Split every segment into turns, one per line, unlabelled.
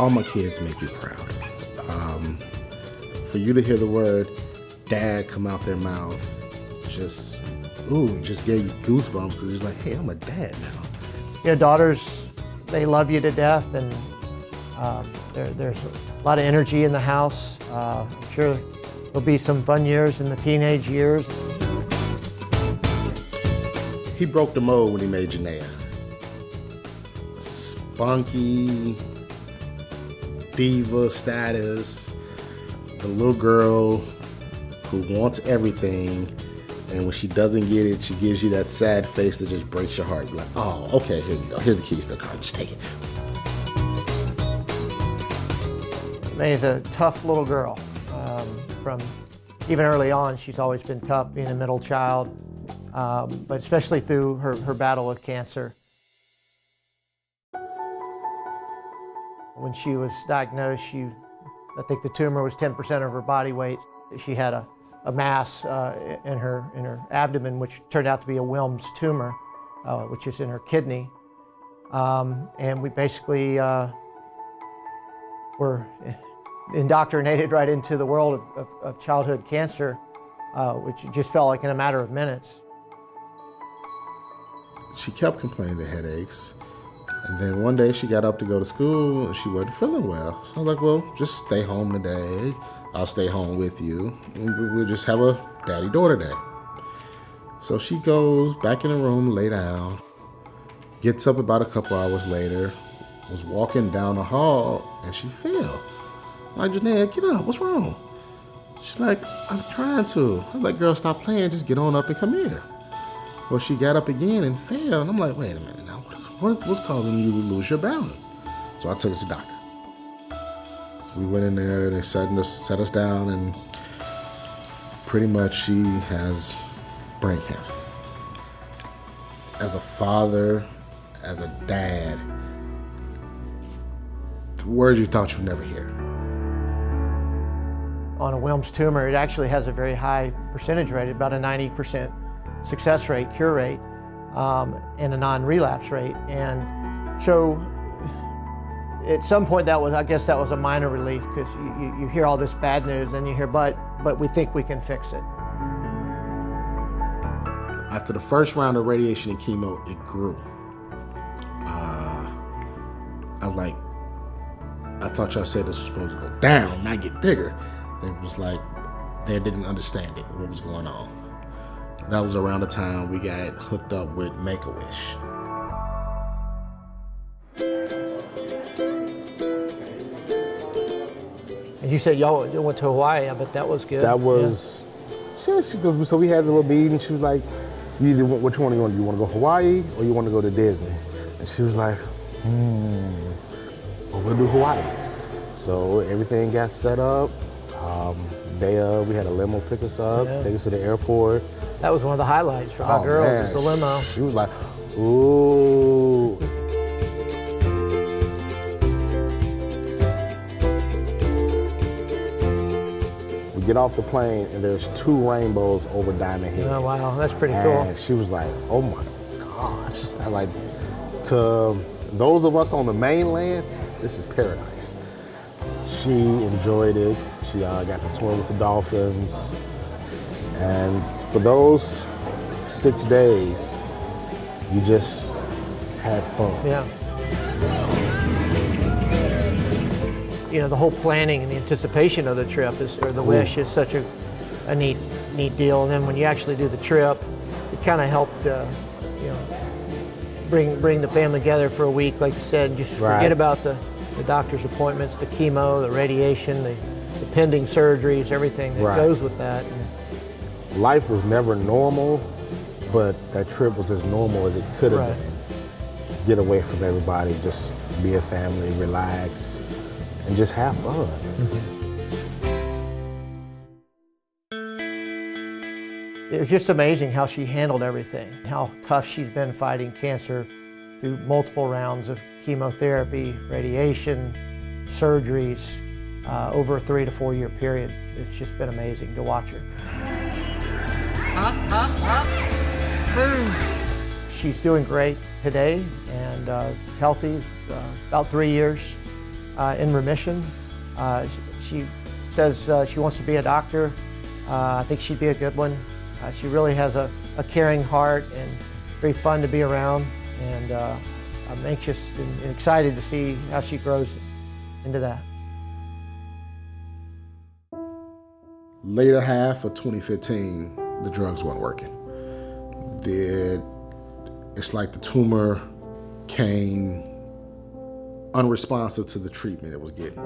all my kids make me proud. For you to hear the word dad come out their mouth, just gave you goosebumps, because it's like, hey, I'm a dad now.
Your daughters, they love you to death, and there's a lot of energy in the house. I'm sure there'll be some fun years in the teenage years.
He broke the mold when he made Janaea. Spunky, diva status, the little girl who wants everything, and when she doesn't get it, she gives you that sad face that just breaks your heart. You're like, oh, okay, here you go. Here's the keys to the car, just take it.
May's a tough little girl. From even early on, she's always been tough, being a middle child, but especially through her battle with cancer. When she was diagnosed, I think the tumor was 10% of her body weight. She had a mass in her abdomen, which turned out to be a Wilms tumor, which is in her kidney. And we basically were indoctrinated right into the world of childhood cancer, which just felt like in a matter of minutes.
She kept complaining of headaches. And then one day she got up to go to school and she wasn't feeling well. So I was like, well, just stay home today. I'll stay home with you. We'll just have a daddy-daughter day. So she goes back in the room, lay down, gets up about a couple hours later, was walking down the hall, and she fell. I'm like, Janaea, get up, what's wrong? She's like, I'm trying to. I'm like, girl, stop playing, just get on up and come here. Well, she got up again and fell, and I'm like, wait a minute now, what's causing you to lose your balance? So I took her to the doctor. We went in there, they set us down, and pretty much she has brain cancer. As a father, as a dad, words you thought you'd never hear.
On a Wilms tumor, it actually has a very high percentage rate, about a 90% success rate, cure rate, and a non-relapse rate. And so at some point I guess that was a minor relief, because you hear all this bad news and you hear, but we think we can fix it.
After the first round of radiation and chemo, it grew. I thought y'all said this was supposed to go down, not get bigger. It was like they didn't understand it, what was going on. That was around the time we got hooked up with Make-A-Wish.
And you said y'all went to Hawaii, but that was good.
That was, yeah. So we had a little meeting. She was like, you either, which one do you want to do? You want to go Hawaii or you want to go to Disney? And she was like, well, we'll do Hawaii. So everything got set up. We had a limo pick us up, take us to the airport.
That was one of the highlights for our girls,
man.
is the limo.
She was like, ooh. We get off the plane and there's 2 rainbows over Diamond Head.
Oh, wow, that's pretty cool.
And she was like, oh my gosh. I like, to those of us on the mainland, this is paradise. She enjoyed it. She got to swim with the dolphins. And for those 6 days, you just had fun.
Yeah. You know, the whole planning and the anticipation of the trip or the wish is such a neat deal. And then when you actually do the trip, it kind of helped, bring the family together for a week, like you said, and just forget about the doctor's appointments, the chemo, the radiation, the pending surgeries, everything that goes with that. And
life was never normal, but that trip was as normal as it could have been. Get away from everybody, just be a family, relax, and just have fun.
It was just amazing how she handled everything, how tough she's been fighting cancer through multiple rounds of chemotherapy, radiation, surgeries, over a 3 to 4 year period. It's just been amazing to watch her. She's doing great today and healthy, about 3 years. in remission. She says she wants to be a doctor. I think she'd be a good one. She really has a caring heart and very fun to be around. And I'm anxious and excited to see how she grows into that.
Later half of 2015, the drugs weren't working. It's like the tumor came unresponsive to the treatment it was getting.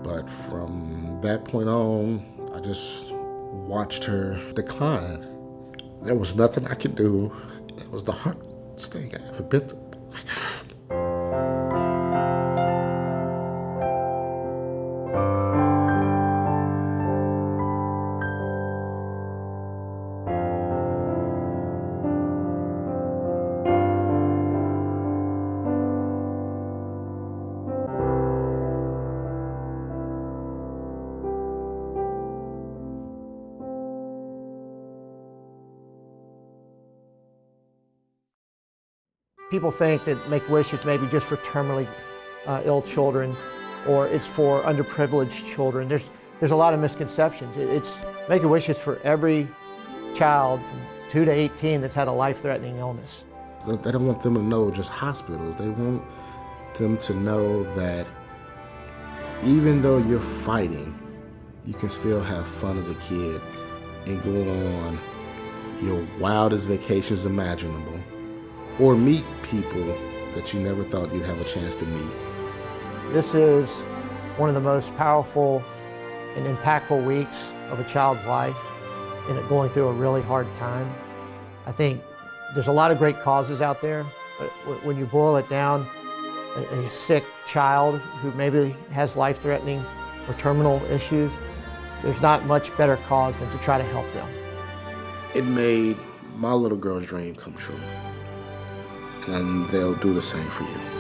But from that point on, I just watched her decline. There was nothing I could do. It was the hardest thing I ever been through.
People think that Make-A-Wish is maybe just for terminally ill children, or it's for underprivileged children. There's a lot of misconceptions. Make-A-Wish is for every child from 2 to 18 that's had a life-threatening illness.
They don't want them to know just hospitals. They want them to know that even though you're fighting, you can still have fun as a kid and go on your wildest vacations imaginable, or meet people that you never thought you'd have a chance to meet.
This is one of the most powerful and impactful weeks of a child's life, and it going through a really hard time. I think there's a lot of great causes out there, but when you boil it down, a sick child who maybe has life-threatening or terminal issues, there's not much better cause than to try to help them.
It made my little girl's dream come true. And they'll do the same for you.